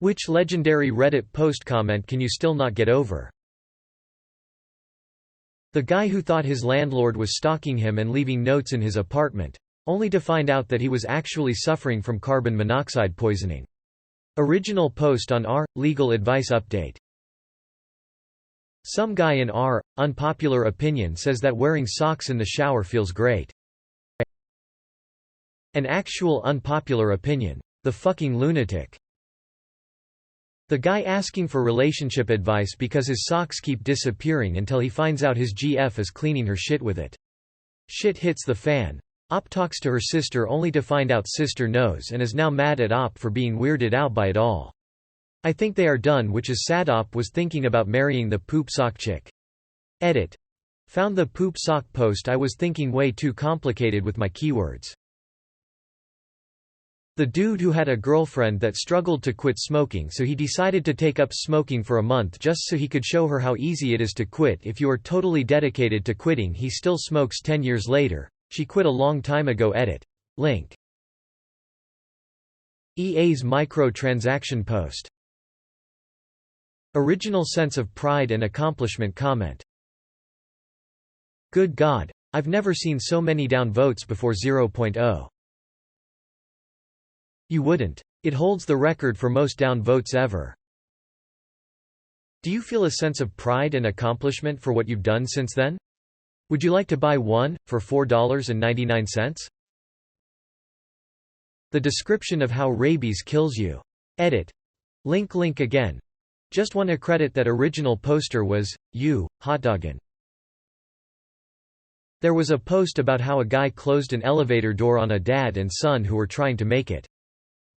Which legendary Reddit post comment can you still not get over? The guy who thought his landlord was stalking him and leaving notes in his apartment, only to find out that he was actually suffering from carbon monoxide poisoning. Original post on r. Legal advice update. Some guy in r. Unpopular opinion says that wearing socks in the shower feels great. An actual unpopular opinion. The fucking lunatic. The guy asking for relationship advice because his socks keep disappearing until he finds out his GF is cleaning her shit with it. Shit hits the fan. Op talks to her sister only to find out sister knows and is now mad at Op for being weirded out by it all. I think they are done, which is sad. Op was thinking about marrying the poop sock chick. Edit. Found the poop sock post. I was thinking way too complicated with my keywords. The dude who had a girlfriend that struggled to quit smoking, so he decided to take up smoking for a month just so he could show her how easy it is to quit if you are totally dedicated to quitting. He still smokes 10 years later. She quit a long time ago. Edit. Link. EA's microtransaction post. Original sense of pride and accomplishment comment. Good God, I've never seen so many down votes before. 0.0. You wouldn't. It holds the record for most down votes ever. Do you feel a sense of pride and accomplishment for what you've done since then? Would you like to buy one, for $4.99? The description of how rabies kills you. Edit. Link again. Just want to credit that original poster was, you, hotdoggin'. There was a post about how a guy closed an elevator door on a dad and son who were trying to make it.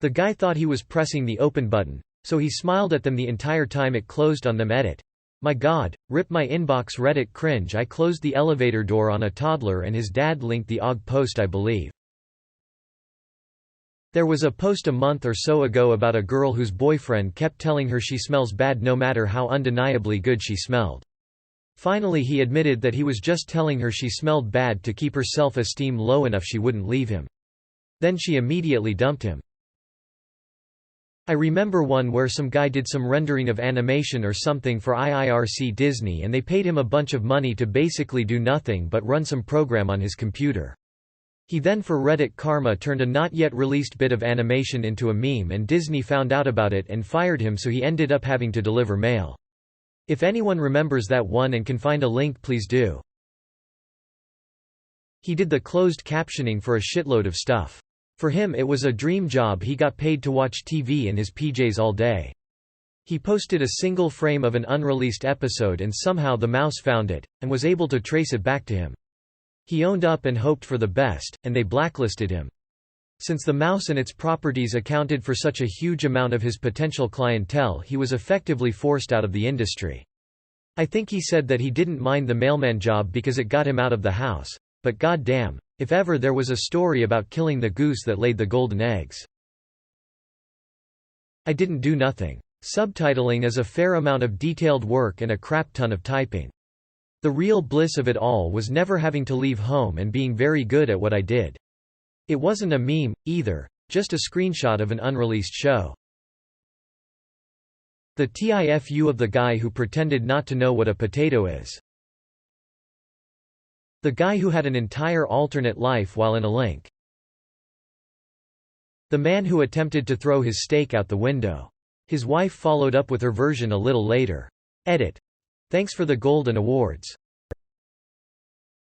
The guy thought he was pressing the open button, so he smiled at them the entire time it closed on them. Edit. My God, rip my inbox. Reddit cringe. I closed the elevator door on a toddler and his dad. Linked the OG post. I believe there was a post a month or so ago about a girl whose boyfriend kept telling her she smells bad no matter how undeniably good she smelled. Finally he admitted that he was just telling her she smelled bad to keep her self-esteem low enough she wouldn't leave him. Then she immediately dumped him. I remember one where some guy did some rendering of animation or something for IIRC Disney and they paid him a bunch of money to basically do nothing but run some program on his computer. He then for Reddit karma turned a not yet released bit of animation into a meme and Disney found out about it and fired him, so he ended up having to deliver mail. If anyone remembers that one and can find a link, please do. He did the closed captioning for a shitload of stuff. For him it was a dream job. He got paid to watch TV in his PJs all day. He posted a single frame of an unreleased episode and somehow the mouse found it, and was able to trace it back to him. He owned up and hoped for the best, and they blacklisted him. Since the mouse and its properties accounted for such a huge amount of his potential clientele, he was effectively forced out of the industry. I think he said that he didn't mind the mailman job because it got him out of the house, but goddamn, if ever there was a story about killing the goose that laid the golden eggs. I didn't do nothing. Subtitling is a fair amount of detailed work and a crap ton of typing. The real bliss of it all was never having to leave home and being very good at what I did. It wasn't a meme, either, just a screenshot of an unreleased show. The TIFU of the guy who pretended not to know what a potato is. The guy who had an entire alternate life while in a link. The man who attempted to throw his steak out the window. His wife followed up with her version a little later. Edit. Thanks for the golden awards.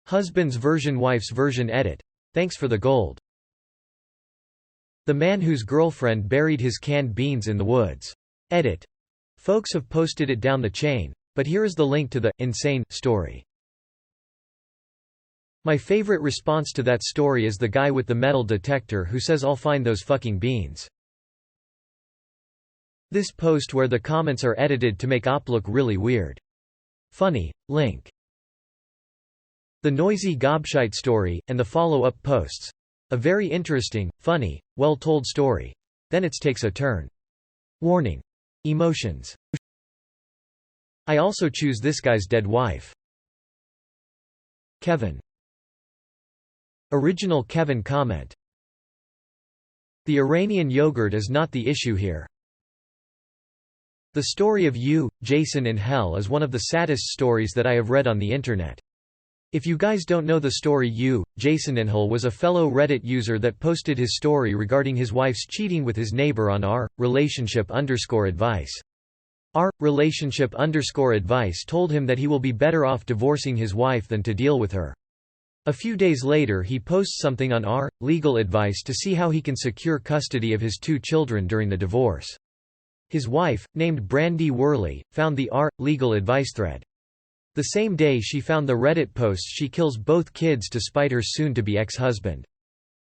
Husband's version, wife's version. Edit. Thanks for the gold. The man whose girlfriend buried his canned beans in the woods. Edit. Folks have posted it down the chain, but here is the link to the insane story. My favorite response to that story is the guy with the metal detector who says I'll find those fucking beans. This post where the comments are edited to make Op look really weird. Funny, link. The noisy gobshite story, and the follow-up posts. A very interesting, funny, well-told story. Then it takes a turn. Warning. Emotions. I also choose this guy's dead wife. Kevin. Original Kevin comment. The Iranian yogurt is not the issue here. The story of you, Jason in hell is one of the saddest stories that I have read on the internet. If you guys don't know the story, you, Jason in hell was a fellow Reddit user that posted his story regarding his wife's cheating with his neighbor on r/relationship_advice. r/relationship_advice told him that he will be better off divorcing his wife than to deal with her. A few days later he posts something on r/legal advice to see how he can secure custody of his 2 children during the divorce. His wife, named Brandy Worley, found the r/legal advice thread. The same day she found the Reddit post, she kills both kids to spite her soon-to-be ex-husband.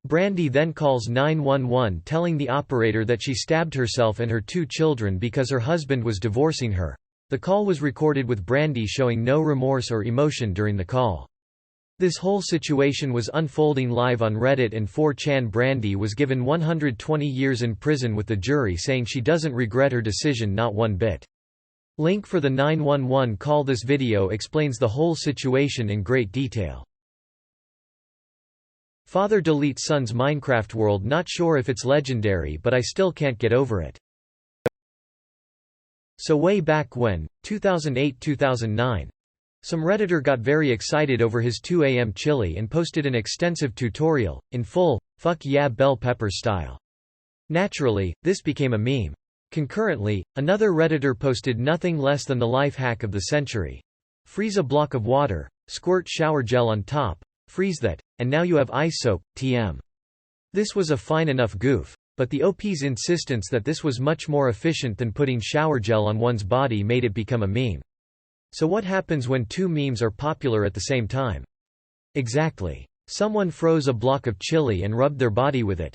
Brandy then calls 911 telling the operator that she stabbed herself and her 2 children because her husband was divorcing her. The call was recorded with Brandy showing no remorse or emotion during the call. This whole situation was unfolding live on Reddit and 4chan. Brandy was given 120 years in prison with the jury saying she doesn't regret her decision not one bit. Link for the 911 call. This video explains the whole situation in great detail. Father deletes son's Minecraft world. Not sure if it's legendary, but I still can't get over it. So way back when, 2008-2009, some Redditor got very excited over his 2 AM chili and posted an extensive tutorial, in full, fuck yeah bell pepper style. Naturally, this became a meme. Concurrently, another Redditor posted nothing less than the life hack of the century. Freeze a block of water, squirt shower gel on top, freeze that, and now you have ice soap, TM. This was a fine enough goof, but the OP's insistence that this was much more efficient than putting shower gel on one's body made it become a meme. So what happens when 2 memes are popular at the same time? Exactly. Someone froze a block of chili and rubbed their body with it.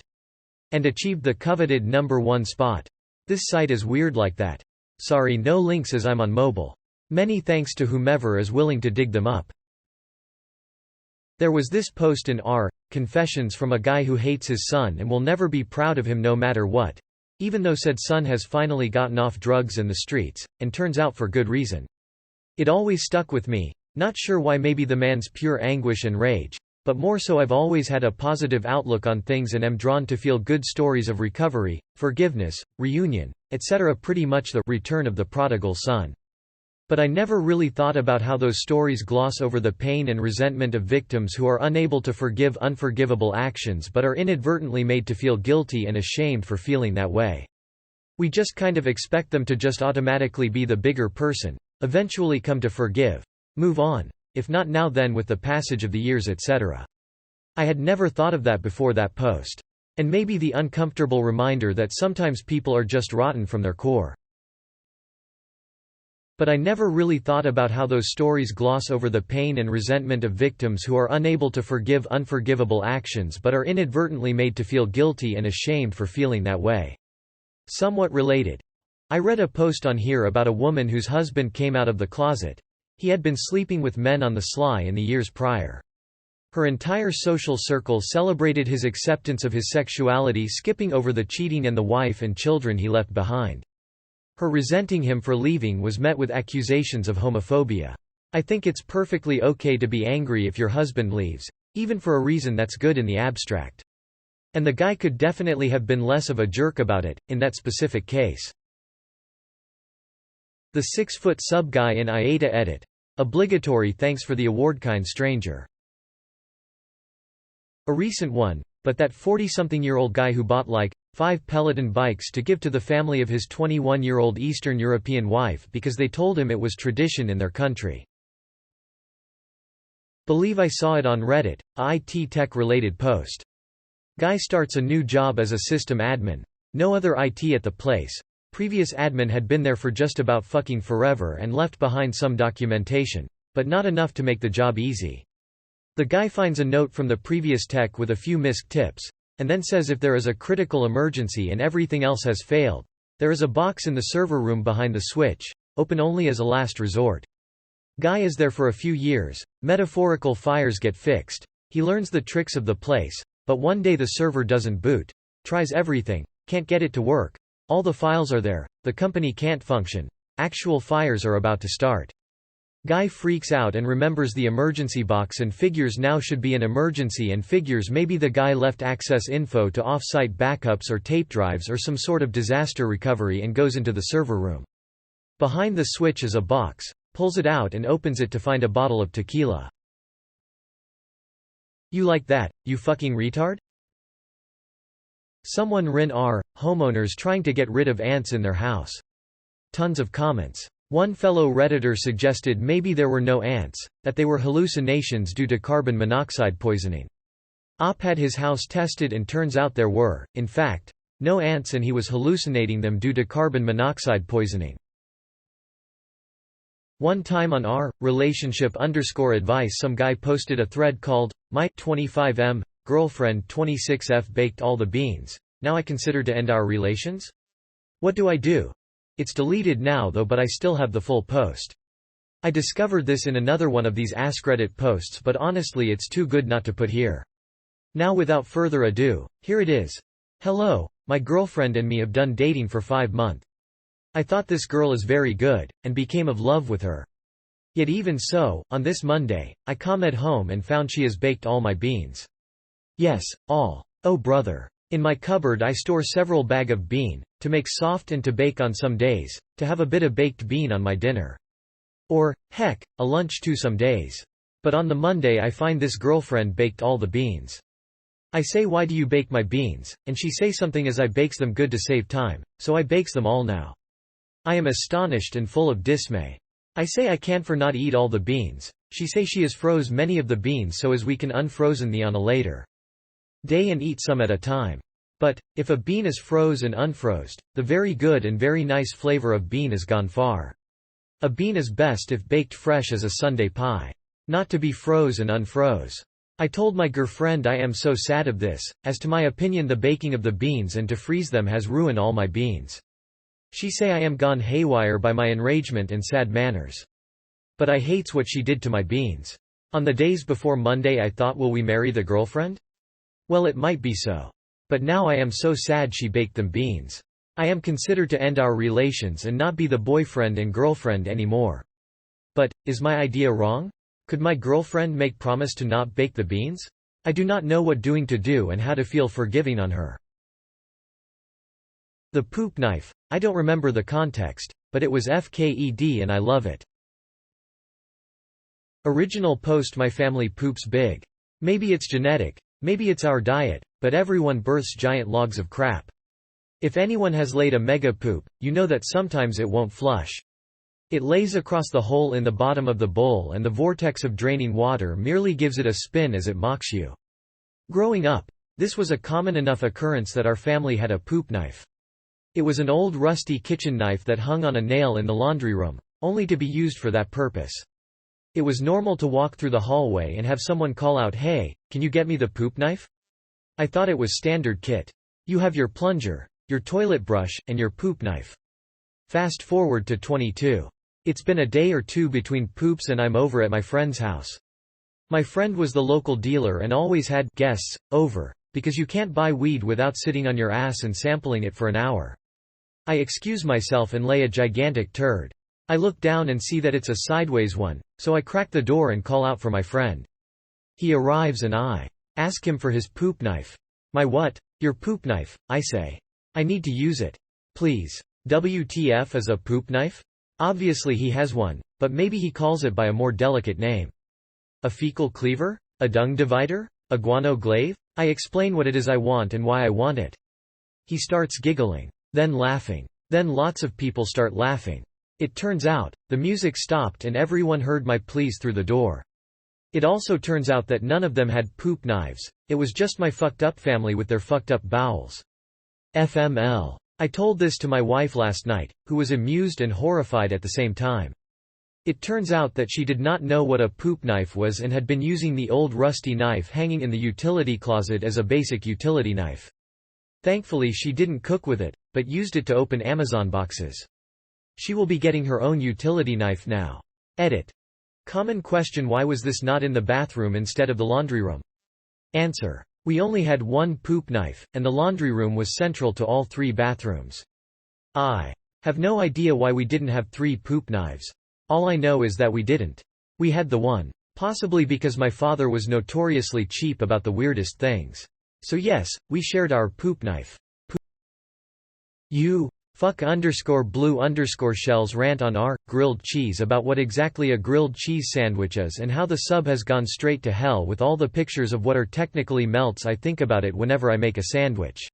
And achieved the coveted #1 spot. This site is weird like that. Sorry, no links as I'm on mobile. Many thanks to whomever is willing to dig them up. There was this post in r/confessions from a guy who hates his son and will never be proud of him no matter what, even though said son has finally gotten off drugs and the streets, and turns out for good reason. It always stuck with me, not sure why, maybe the man's pure anguish and rage, but more so I've always had a positive outlook on things and am drawn to feel good stories of recovery, forgiveness, reunion, etc., pretty much the return of the prodigal son. But I never really thought about how those stories gloss over the pain and resentment of victims who are unable to forgive unforgivable actions but are inadvertently made to feel guilty and ashamed for feeling that way. We just kind of expect them to just automatically be the bigger person, eventually come to forgive, move on. If not now then with the passage of the years, etc. I had never thought of that before that post. And maybe the uncomfortable reminder that sometimes people are just rotten from their core. But I never really thought about how those stories gloss over the pain and resentment of victims who are unable to forgive unforgivable actions but are inadvertently made to feel guilty and ashamed for feeling that way. Somewhat related. I read a post on here about a woman whose husband came out of the closet. He had been sleeping with men on the sly in the years prior. Her entire social circle celebrated his acceptance of his sexuality, skipping over the cheating and the wife and children he left behind. Her resenting him for leaving was met with accusations of homophobia. I think it's perfectly okay to be angry if your husband leaves, even for a reason that's good in the abstract. And the guy could definitely have been less of a jerk about it, in that specific case. The 6-foot sub guy in Iata edit. Obligatory thanks for the award, kind stranger. A recent one, but that 40-something-year-old guy who bought like 5 Peloton bikes to give to the family of his 21-year-old Eastern European wife because they told him it was tradition in their country. Believe I saw it on Reddit, a IT tech-related post. Guy starts a new job as a system admin. No other IT at the place. Previous admin had been there for just about fucking forever and left behind some documentation, but not enough to make the job easy. The guy finds a note from the previous tech with a few missed tips, and then says if there is a critical emergency and everything else has failed, there is a box in the server room behind the switch, open only as a last resort. Guy is there for a few years, metaphorical fires get fixed, he learns the tricks of the place, but one day the server doesn't boot. Tries everything, can't get it to work. All the files are there, the company can't function. Actual fires are about to start. Guy freaks out and remembers the emergency box and figures now should be an emergency and figures maybe the guy left access info to off-site backups or tape drives or some sort of disaster recovery and goes into the server room. Behind the switch is a box, pulls it out and opens it to find a bottle of tequila. You like that, you fucking retard? Someone rin r, homeowners trying to get rid of ants in their house. Tons of comments. One fellow Redditor suggested maybe there were no ants, that they were hallucinations due to carbon monoxide poisoning. Op had his house tested and turns out there were, in fact, no ants and he was hallucinating them due to carbon monoxide poisoning. One time on r/relationship_advice some guy posted a thread called, "My 25M girlfriend 26F baked all the beans. Now I consider to end our relations? What do I do?" It's deleted now though, but I still have the full post. I discovered this in another one of these AskReddit posts, but honestly it's too good not to put here. Now without further ado, here it is. Hello, my girlfriend and me have done dating for 5 months. I thought this girl is very good, and became of love with her. Yet even so, on this Monday, I come at home and found she has baked all my beans. Yes, all. Oh brother. In my cupboard I store several bag of bean, to make soft and to bake on some days, to have a bit of baked bean on my dinner. Or, heck, a lunch too some days. But on the Monday I find this girlfriend baked all the beans. I say, why do you bake my beans? And she say something as I bakes them good to save time, so I bakes them all now. I am astonished and full of dismay. I say I can't for not eat all the beans. She say she has froze many of the beans so as we can unfrozen the on a later day and eat some at a time. But, if a bean is froze and unfrozed, the very good and very nice flavor of bean is gone far. A bean is best if baked fresh as a Sunday pie. Not to be froze and unfroze. I told my girlfriend I am so sad of this, as to my opinion the baking of the beans and to freeze them has ruined all my beans. She say I am gone haywire by my enragement and sad manners. But I hates what she did to my beans. On the days before Monday I thought, will we marry the girlfriend? Well, it might be so. But now I am so sad she baked them beans. I am considered to end our relations and not be the boyfriend and girlfriend anymore. But, is my idea wrong? Could my girlfriend make promise to not bake the beans? I do not know what doing to do and how to feel forgiving on her. The poop knife. I don't remember the context, but it was FKED and I love it. Original post: my family poops big. Maybe it's genetic. Maybe it's our diet, but everyone births giant logs of crap. If anyone has laid a mega poop, you know that sometimes it won't flush. It lays across the hole in the bottom of the bowl and the vortex of draining water merely gives it a spin as it mocks you. Growing up, this was a common enough occurrence that our family had a poop knife. It was an old rusty kitchen knife that hung on a nail in the laundry room, only to be used for that purpose. It was normal to walk through the hallway and have someone call out, "Hey, can you get me the poop knife?" I thought it was standard kit. You have your plunger, your toilet brush, and your poop knife. Fast forward to 22. It's been a day or two between poops and I'm over at my friend's house. My friend was the local dealer and always had guests over, because you can't buy weed without sitting on your ass and sampling it for an hour. I excuse myself and lay a gigantic turd. I look down and see that it's a sideways one, so I crack the door and call out for my friend. He arrives and I ask him for his poop knife. My what? Your poop knife, I say. I need to use it. Please. WTF is a poop knife? Obviously he has one, but maybe he calls it by a more delicate name. A fecal cleaver? A dung divider? A guano glaive? I explain what it is I want and why I want it. He starts giggling, then laughing. Then lots of people start laughing. It turns out, the music stopped and everyone heard my pleas through the door. It also turns out that none of them had poop knives, it was just my fucked up family with their fucked up bowels. FML. I told this to my wife last night, who was amused and horrified at the same time. It turns out that she did not know what a poop knife was and had been using the old rusty knife hanging in the utility closet as a basic utility knife. Thankfully she didn't cook with it, but used it to open Amazon boxes. She will be getting her own utility knife now. Edit. Common question: why was this not in the bathroom instead of the laundry room? Answer. We only had one poop knife, and the laundry room was central to all 3 bathrooms. I have no idea why we didn't have 3 poop knives. All I know is that we didn't. We had the one. Possibly because my father was notoriously cheap about the weirdest things. So yes, we shared our poop knife. You Fuck_blue_shells rant on r grilled cheese about what exactly a grilled cheese sandwich is and how the sub has gone straight to hell with all the pictures of what are technically melts. I think about it whenever I make a sandwich.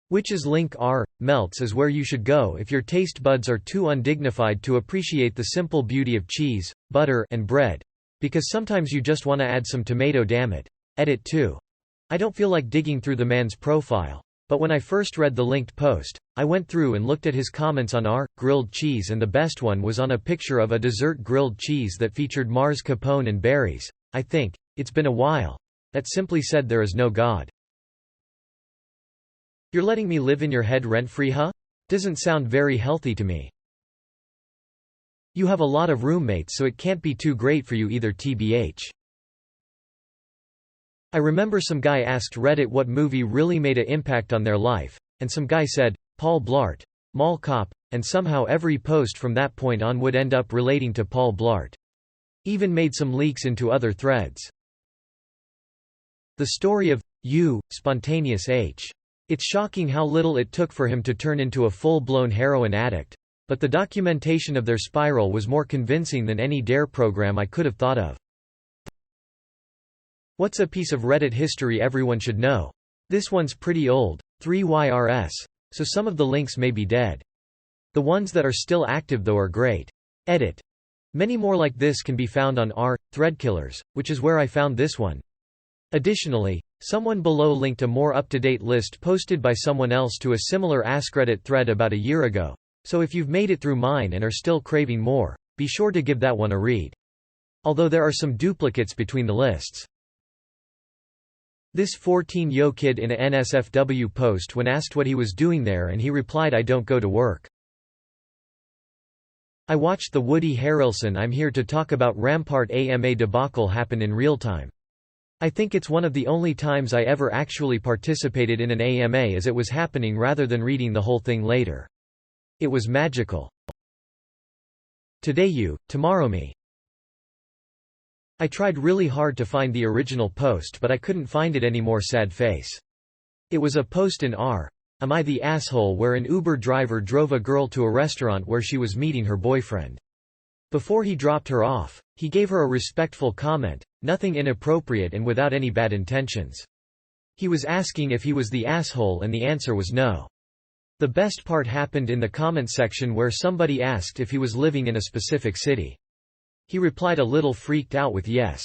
Which is link r melts is where you should go if your taste buds are too undignified to appreciate the simple beauty of cheese, butter, and bread. Because sometimes you just want to add some tomato, damn it. Edit 2. I don't feel like digging through the man's profile. But when I first read the linked post, I went through and looked at his comments on r grilled cheese, and the best one was on a picture of a dessert grilled cheese that featured Mars Capone and berries. I think, it's been a while. That simply said there is no God. You're letting me live in your head rent-free, huh? Doesn't sound very healthy to me. You have a lot of roommates, so it can't be too great for you either, tbh. I remember some guy asked Reddit what movie really made an impact on their life, and some guy said, Paul Blart, Mall Cop, and somehow every post from that point on would end up relating to Paul Blart. Even made some leaks into other threads. The story of you, Spontaneous H. It's shocking how little it took for him to turn into a full-blown heroin addict, but the documentation of their spiral was more convincing than any DARE program I could have thought of. What's a piece of Reddit history everyone should know? This one's pretty old, 3YRS, so some of the links may be dead. The ones that are still active though are great. Edit. Many more like this can be found on r/Threadkillers, which is where I found this one. Additionally, someone below linked a more up-to-date list posted by someone else to a similar AskReddit thread about a year ago, so if you've made it through mine and are still craving more, be sure to give that one a read. Although there are some duplicates between the lists. This 14-yo kid in a NSFW post when asked what he was doing there, and he replied, I don't go to work. I watched the Woody Harrelson I'm here to talk about Rampart AMA debacle happen in real time. I think it's one of the only times I ever actually participated in an AMA as it was happening rather than reading the whole thing later. It was magical. Today you, tomorrow me. I tried really hard to find the original post, but I couldn't find it anymore, sad face. It was a post in r. Am I the Asshole where an Uber driver drove a girl to a restaurant where she was meeting her boyfriend. Before he dropped her off, he gave her a respectful comment, nothing inappropriate and without any bad intentions. He was asking if he was the asshole and the answer was no. The best part happened in the comment section where somebody asked if he was living in a specific city. He replied a little freaked out with yes.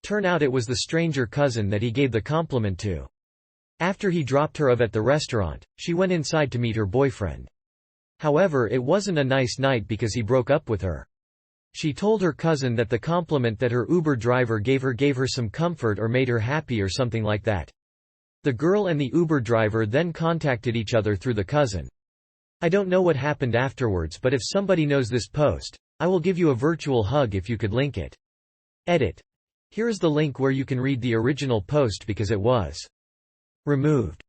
Turn out it was the stranger cousin that he gave the compliment to. After he dropped her off at the restaurant, she went inside to meet her boyfriend. However, it wasn't a nice night because he broke up with her. She told her cousin that the compliment that her Uber driver gave her some comfort or made her happy or something like that. The girl and the Uber driver then contacted each other through the cousin. I don't know what happened afterwards, but if somebody knows this post, I will give you a virtual hug if you could link it. Edit. Here is the link where you can read the original post because it was removed.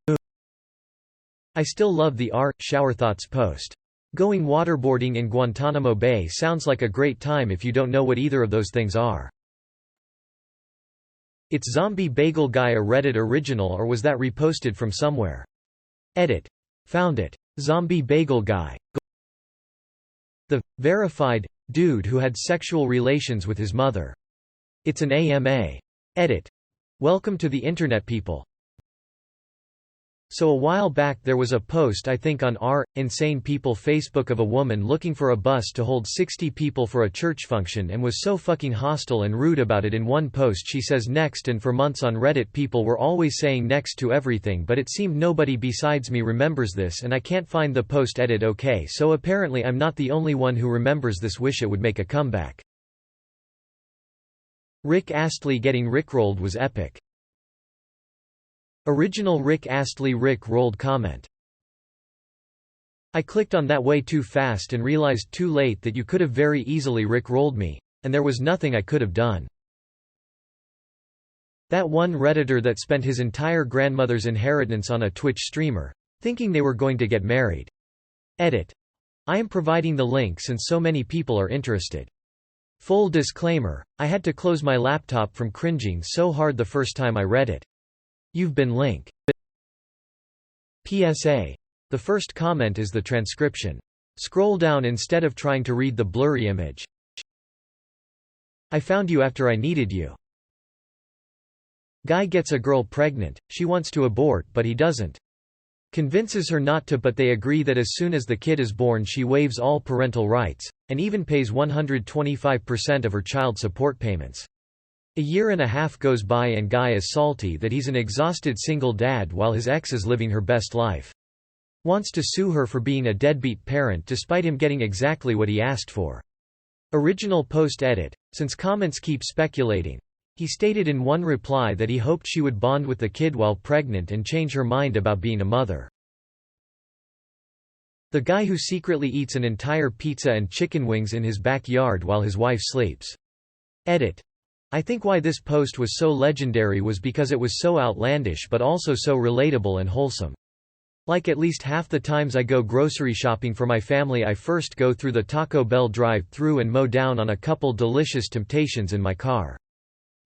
I still love the Shower Thoughts post. Going waterboarding in Guantanamo Bay sounds like a great time if you don't know what either of those things are. It's Zombie Bagel Guy a Reddit original or was that reposted from somewhere? Edit. Found it. Zombie Bagel Guy. The verified dude who had sexual relations with his mother. It's an AMA. Edit. Welcome to the internet, people. So a while back there was a post I think on Insane People Facebook of a woman looking for a bus to hold 60 people for a church function and was so fucking hostile and rude about it in one post she says next, and for months on Reddit people were always saying next to everything, but it seemed nobody besides me remembers this and I can't find the post. Edit. Okay, so apparently I'm not the only one who remembers this. Wish it would make a comeback. Rick Astley getting rickrolled was epic. Original Rick Astley Rick-rolled comment. I clicked on that way too fast and realized too late that you could have very easily Rick-rolled me, and there was nothing I could have done. That one Redditor that spent his entire grandmother's inheritance on a Twitch streamer, thinking they were going to get married. Edit. I am providing the link since so many people are interested. Full disclaimer, I had to close my laptop from cringing so hard the first time I read it. You've been link. PSA. The first comment is the transcription. Scroll down instead of trying to read the blurry image. I found you after I needed you. Guy gets a girl pregnant, she wants to abort but he doesn't. Convinces her not to, but they agree that as soon as the kid is born she waives all parental rights, and even pays 125% of her child support payments. A year and a half goes by and Guy is salty that he's an exhausted single dad while his ex is living her best life. Wants to sue her for being a deadbeat parent despite him getting exactly what he asked for. Original post edit. Since comments keep speculating, he stated in one reply that he hoped she would bond with the kid while pregnant and change her mind about being a mother. The guy who secretly eats an entire pizza and chicken wings in his backyard while his wife sleeps. Edit. I think why this post was so legendary was because it was so outlandish but also so relatable and wholesome. Like at least half the times I go grocery shopping for my family, I first go through the Taco Bell drive-thru and mow down on a couple delicious Temptations in my car.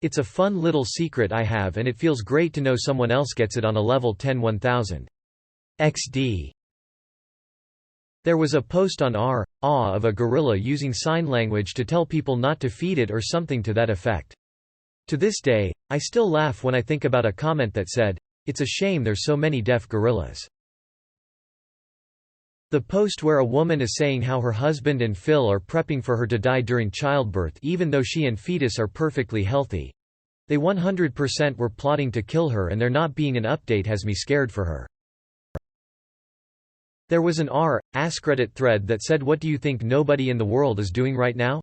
It's a fun little secret I have, and it feels great to know someone else gets it on a level 10-1000. XD. There was a post on r. of a gorilla using sign language to tell people not to feed it or something to that effect. To this day, I still laugh when I think about a comment that said, "It's a shame there's so many deaf gorillas." The post where a woman is saying how her husband and Phil are prepping for her to die during childbirth even though she and fetus are perfectly healthy. They 100% were plotting to kill her, and there not being an update has me scared for her. There was an r/Reddit thread that said, "What do you think nobody in the world is doing right now?"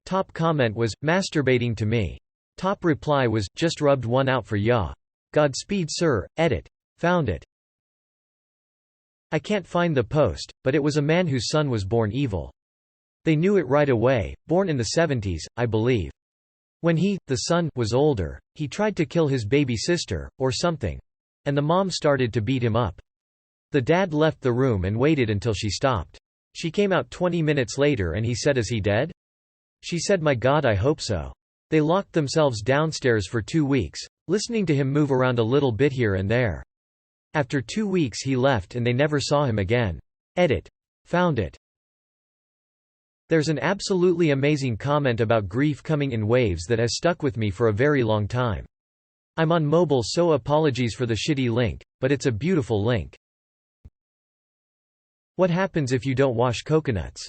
Top comment was, "Masturbating to me." Top reply was, "Just rubbed one out for ya. Godspeed sir." Edit. Found it. I can't find the post, but it was a man whose son was born evil. They knew it right away, born in the 70s, I believe. When he, the son, was older, he tried to kill his baby sister, or something. And the mom started to beat him up. The dad left the room and waited until she stopped. She came out 20 minutes later and he said, "Is he dead?" She said, "My God, I hope so." They locked themselves downstairs for 2 weeks, listening to him move around a little bit here and there. After 2 weeks he left and they never saw him again. Edit. Found it. There's an absolutely amazing comment about grief coming in waves that has stuck with me for a very long time. I'm on mobile, so apologies for the shitty link, but it's a beautiful link. What happens if you don't wash coconuts?